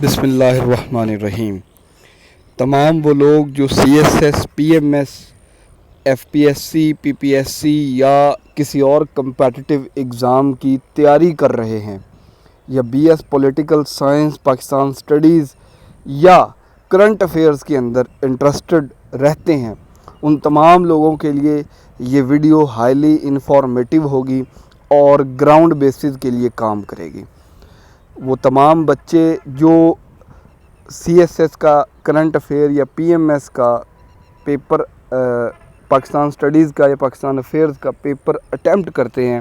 بسم اللہ الرحمن الرحیم۔ تمام وہ لوگ جو C S S, P M S, F P S C, P P S C یا کسی اور کمپیٹیٹیو ایگزام کی تیاری کر رہے ہیں یا B S political science, Pakistan studies یا کرنٹ افیئرز کے اندر انٹرسٹڈ رہتے ہیں، ان تمام لوگوں کے لیے یہ ویڈیو ہائیلی انفارمیٹیو ہوگی اور گراؤنڈ بیسز کے لیے کام کرے گی۔ وہ تمام بچے جو سی ایس ایس کا کرنٹ افیئر یا پی ایم ایس کا پیپر، پاکستان اسٹڈیز کا یا پاکستان افیئرز کا پیپر اٹیمپٹ کرتے ہیں،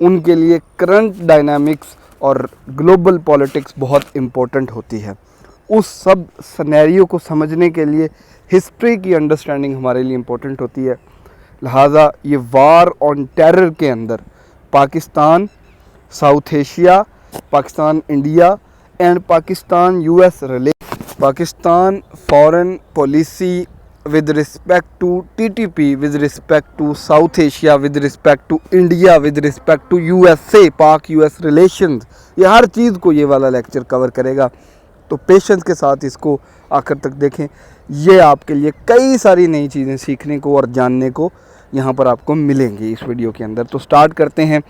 ان کے لیے کرنٹ ڈائنامکس اور گلوبل پالیٹکس بہت امپورٹنٹ ہوتی ہے۔ اس سب سینیریو کو سمجھنے کے لیے ہسٹری کی انڈرسٹینڈنگ ہمارے لیے امپورٹنٹ ہوتی ہے۔ لہٰذا یہ وار آن ٹیرر کے اندر Pakistan, south Asia, Pakistan India and Pakistan U S Pakistan foreign policy with respect to TTP, with respect to South Asia, with respect to India, with respect to USA, پاک یو ایس ریلیشنز، یہ ہر چیز کو یہ والا لیکچر کور کرے گا۔ تو پیشنس کے ساتھ اس کو آخر تک دیکھیں، یہ آپ کے لیے کئی ساری نئی چیزیں سیکھنے کو اور جاننے کو یہاں پر آپ کو ملیں گی اس ویڈیو کے اندر۔ تو سٹارٹ کرتے ہیں۔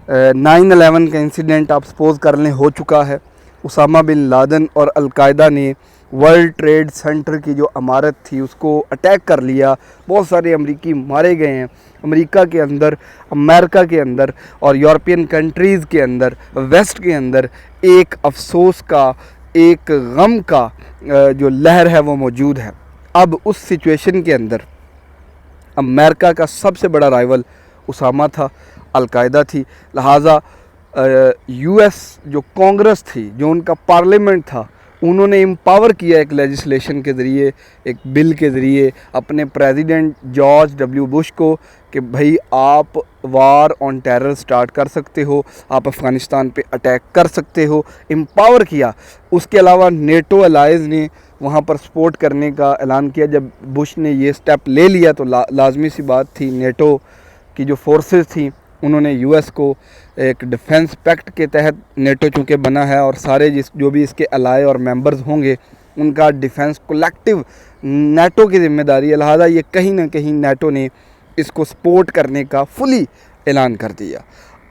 9/11 کا انسیڈنٹ آپ سپوز کر لیں ہو چکا ہے۔ اسامہ بن لادن اور القاعدہ نے ورلڈ ٹریڈ سینٹر کی جو عمارت تھی اس کو اٹیک کر لیا، بہت سارے امریکی مارے گئے ہیں۔ امریکہ کے اندر، امریکہ کے اندر اور یورپین کنٹریز کے اندر، ویسٹ کے اندر ایک افسوس کا، ایک غم کا جو لہر ہے وہ موجود ہے۔ اب اس سچویشن کے اندر امریکہ کا سب سے بڑا رائیول اسامہ تھا، القاعدہ تھی، لہٰذا یو ایس جو کانگریس تھی، جو ان کا پارلیمنٹ تھا، انہوں نے امپاور کیا ایک لیجسلیشن کے ذریعے، ایک بل کے ذریعے اپنے پریزیڈنٹ جارج ڈبلیو بش کو کہ بھائی آپ وار آن ٹیرر سٹارٹ کر سکتے ہو، آپ افغانستان پہ اٹیک کر سکتے ہو، امپاور کیا۔ اس کے علاوہ نیٹو الائز نے وہاں پر سپورٹ کرنے کا اعلان کیا۔ جب بش نے یہ سٹیپ لے لیا تو لازمی سی بات تھی، نیٹو کی جو فورسز تھیں انہوں نے یو ایس کو ایک ڈیفنس پیکٹ کے تحت، نیٹو چونکہ بنا ہے اور سارے جو بھی اس کے الائے اور ممبرز ہوں گے ان کا ڈیفنس کولیکٹیو نیٹو کی ذمہ داری ہے، لہٰذا یہ کہیں نہ کہیں نیٹو نے اس کو سپورٹ کرنے کا فلی اعلان کر دیا۔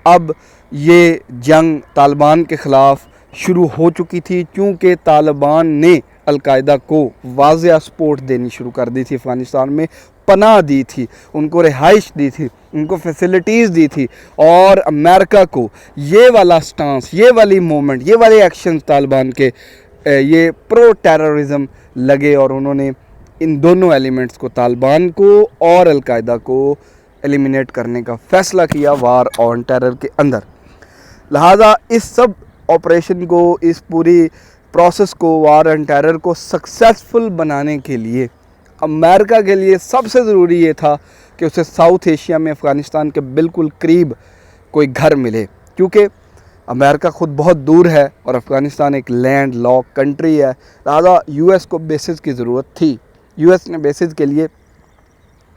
اب یہ جنگ طالبان کے خلاف شروع ہو چکی تھی، چونکہ طالبان نے القاعدہ کو واضح سپورٹ دینی شروع کر دی تھی، افغانستان میں پناہ دی تھی، ان کو رہائش دی تھی، ان کو فیسلٹیز دی تھی، اور امریکہ کو یہ والا سٹانس، یہ والی موومنٹ، یہ والے ایکشنز طالبان کے یہ پرو ٹیررزم لگے اور انہوں نے ان دونوں ایلیمنٹس کو، طالبان کو اور القاعدہ کو ایلیمینیٹ کرنے کا فیصلہ کیا وار آن ٹیرر کے اندر۔ لہٰذا اس سب آپریشن کو، اس پوری پروسیس کو، وار آن ٹیرر کو سکسیسفل بنانے کے لیے امریکہ کے لیے سب سے ضروری یہ تھا کہ اسے ساؤتھ ایشیا میں افغانستان کے بالکل قریب کوئی گھر ملے، کیونکہ امریکہ خود بہت دور ہے اور افغانستان ایک لینڈ لاک کنٹری ہے، لہٰذا یو ایس کو بیسز کی ضرورت تھی۔ یو ایس نے بیسز کے لیے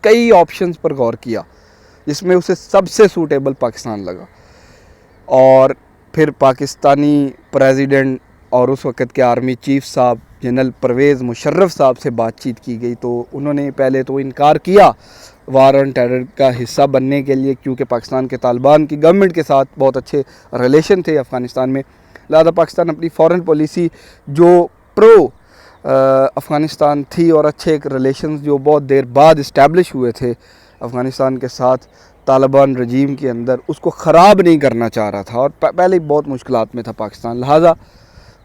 کئی آپشنز پر غور کیا، جس میں اسے سب سے سوٹیبل پاکستان لگا، اور پھر پاکستانی پریزیڈنٹ اور اس وقت کے آرمی چیف صاحب جنرل پرویز مشرف صاحب سے بات چیت کی گئی، تو انہوں نے پہلے تو انکار کیا وار آن ٹیرر کا حصہ بننے کے لیے، کیونکہ پاکستان کے طالبان کی گورنمنٹ کے ساتھ بہت اچھے ریلیشن تھے افغانستان میں، لہذا پاکستان اپنی فارن پالیسی جو پرو افغانستان تھی اور اچھے ایک ریلیشنز جو بہت دیر بعد اسٹیبلش ہوئے تھے افغانستان کے ساتھ طالبان رجیم کے اندر، اس کو خراب نہیں کرنا چاہ رہا تھا، اور پہلے بہت مشکلات میں تھا پاکستان، لہٰذا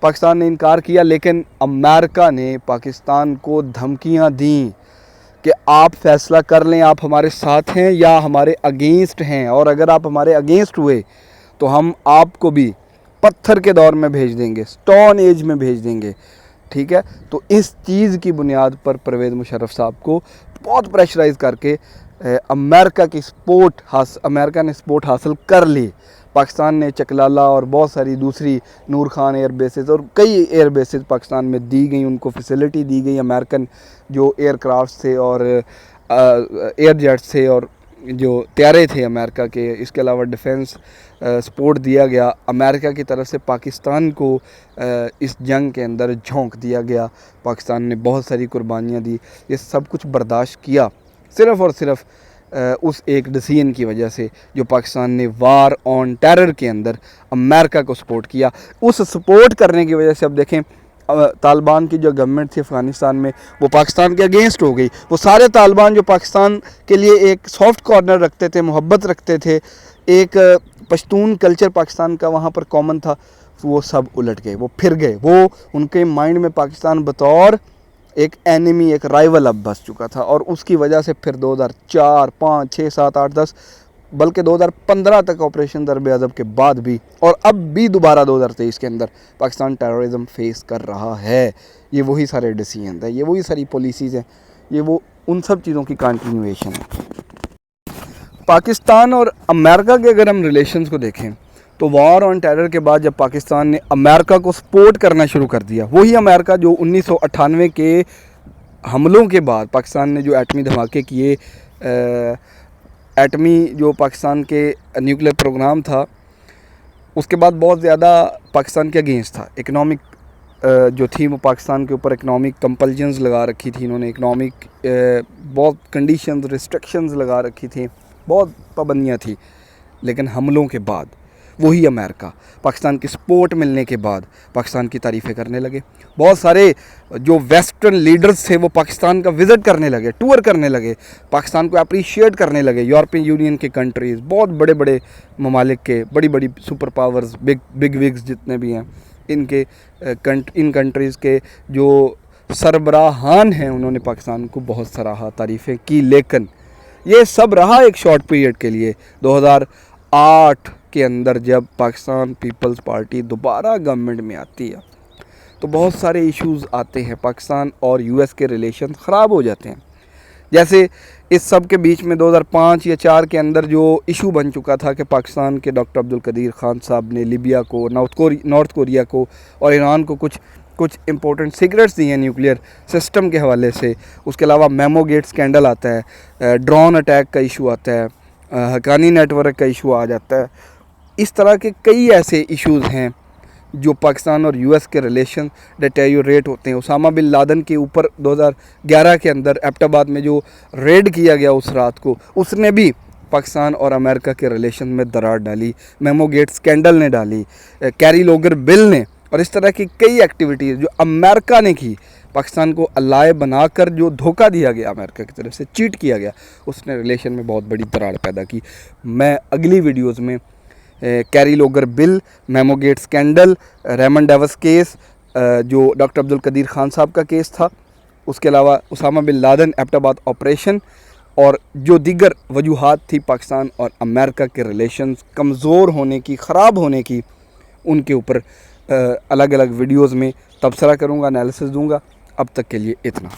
پاکستان نے انکار کیا۔ لیکن امریکہ نے پاکستان کو دھمکیاں دیں کہ آپ فیصلہ کر لیں، آپ ہمارے ساتھ ہیں یا ہمارے اگینسٹ ہیں، اور اگر آپ ہمارے اگینسٹ ہوئے تو ہم آپ کو بھی پتھر کے دور میں بھیج دیں گے، سٹون ایج میں بھیج دیں گے، ٹھیک ہے۔ تو اس چیز کی بنیاد پر پرویز مشرف صاحب کو بہت پریشرائز کر کے امریکہ نے سپورٹ حاصل کر لی۔ پاکستان نے چکلالہ اور بہت ساری دوسری نور خان ایئر بیسز اور کئی ایئر بیسز پاکستان میں دی گئیں، ان کو فیسلٹی دی گئی، امریکن جو ایئر کرافٹس تھے اور ایئر جیٹس تھے اور جو طیارے تھے امریکہ کے، اس کے علاوہ ڈیفنس سپورٹ دیا گیا امریکہ کی طرف سے، پاکستان کو اس جنگ کے اندر جھونک دیا گیا، پاکستان نے بہت ساری قربانیاں دی، یہ سب کچھ برداشت کیا صرف اور صرف اس ایک ڈیسیژن کی وجہ سے جو پاکستان نے وار آن ٹیرر کے اندر امریکہ کو سپورٹ کیا۔ اس سپورٹ کرنے کی وجہ سے اب دیکھیں طالبان کی جو گورنمنٹ تھی افغانستان میں وہ پاکستان کے اگینسٹ ہو گئی۔ وہ سارے طالبان جو پاکستان کے لیے ایک سافٹ کارنر رکھتے تھے، محبت رکھتے تھے، ایک پشتون کلچر پاکستان کا وہاں پر کامن تھا، وہ سب الٹ گئے، وہ پھر گئے، وہ ان کے مائنڈ میں پاکستان بطور ایک اینیمی، ایک رائیول اب بس چکا تھا، اور اس کی وجہ سے پھر 2004 5 6 7 8 10 بلکہ 2015 تک آپریشن درب ادب کے بعد بھی، اور اب بھی دوبارہ 2023 کے اندر پاکستان ٹیررزم فیس کر رہا ہے۔ یہ وہی سارے ڈیسیژنز ہیں، یہ وہی ساری پالیسیز ہیں، یہ وہ ان سب چیزوں کی کنٹینیویشن ہے۔ پاکستان اور امریکہ کے اگر ہم ریلیشنز کو دیکھیں تو وار آن ٹیرر کے بعد جب پاکستان نے امریکہ کو سپورٹ کرنا شروع کر دیا، وہی امریکہ جو 1998 کے حملوں کے بعد پاکستان نے جو ایٹمی دھماکے کیے، ایٹمی جو پاکستان کے نیوکلیر پروگرام تھا، اس کے بعد بہت زیادہ پاکستان کے اگینسٹ تھا۔ اکنامک جو تھی وہ پاکستان کے اوپر اکنامک کمپلجنز لگا رکھی تھی، انہوں نے اکنامک بہت کنڈیشنز، ریسٹرکشنز لگا رکھی تھیں، بہت پابندیاں تھیں۔ لیکن حملوں کے بعد وہی امریکہ پاکستان کی سپورٹ ملنے کے بعد پاکستان کی تعریفیں کرنے لگے۔ بہت سارے جو ویسٹرن لیڈرز تھے وہ پاکستان کا وزٹ کرنے لگے، ٹور کرنے لگے، پاکستان کو اپریشیٹ کرنے لگے۔ یورپین یونین کے کنٹریز، بہت بڑے بڑے ممالک کے، بڑی بڑی سپر پاورز، بگ وگز جتنے بھی ہیں، ان کنٹریز کے جو سربراہان ہیں انہوں نے پاکستان کو بہت سراہا، تعریفیں کی۔ لیکن یہ سب رہا ایک شارٹ پیریڈ کے لیے۔ 2008 کے اندر جب پاکستان پیپلز پارٹی دوبارہ گورنمنٹ میں آتی ہے تو بہت سارے ایشوز آتے ہیں، پاکستان اور یو ایس کے ریلیشن خراب ہو جاتے ہیں۔ جیسے اس سب کے بیچ میں 2005 یا 4 کے اندر جو ایشو بن چکا تھا کہ پاکستان کے ڈاکٹر عبدالقدیر خان صاحب نے لیبیا کو، نارتھ کوریا کو اور ایران کو کچھ امپورٹنٹ سیکرٹس دی ہیں نیوکلیئر سسٹم کے حوالے سے۔ اس کے علاوہ میمو گیٹ سکینڈل آتا ہے، ڈرون اٹیک کا ایشو آتا ہے، حقانی نیٹ ورک کا ایشو آ جاتا ہے۔ اس طرح کے کئی ایسے ایشوز ہیں جو پاکستان اور یو ایس کے ریلیشن ڈیٹیریوریٹ ہوتے ہیں۔ اسامہ بن لادن کے اوپر 2011 کے اندر ایبٹ آباد میں جو ریڈ کیا گیا اس رات کو، اس نے بھی پاکستان اور امریکہ کے ریلیشن میں درار ڈالی، میمو گیٹ سکینڈل نے ڈالی، کیری لوگر بل نے، اور اس طرح کی کئی ایکٹیویٹیز جو امریکہ نے کی، پاکستان کو الائے بنا کر جو دھوکہ دیا گیا امریکہ کی طرف سے، چیٹ کیا گیا، اس نے ریلیشن میں بہت بڑی دراڑ پیدا کی۔ میں اگلی ویڈیوز میں Kerry Lugar bill, memo gate scandal, Raymond Davis case جو ڈاکٹر عبدالقدیر خان صاحب کا کیس تھا، اس کے علاوہ Osama bin Laden Abbottabad operation, اور جو دیگر وجوہات تھی پاکستان اور امریکہ کے ریلیشنز کمزور ہونے کی، خراب ہونے کی، ان کے اوپر الگ الگ ویڈیوز میں تبصرہ کروں گا، انالیسس دوں گا۔ اب تک کے لیے اتنا۔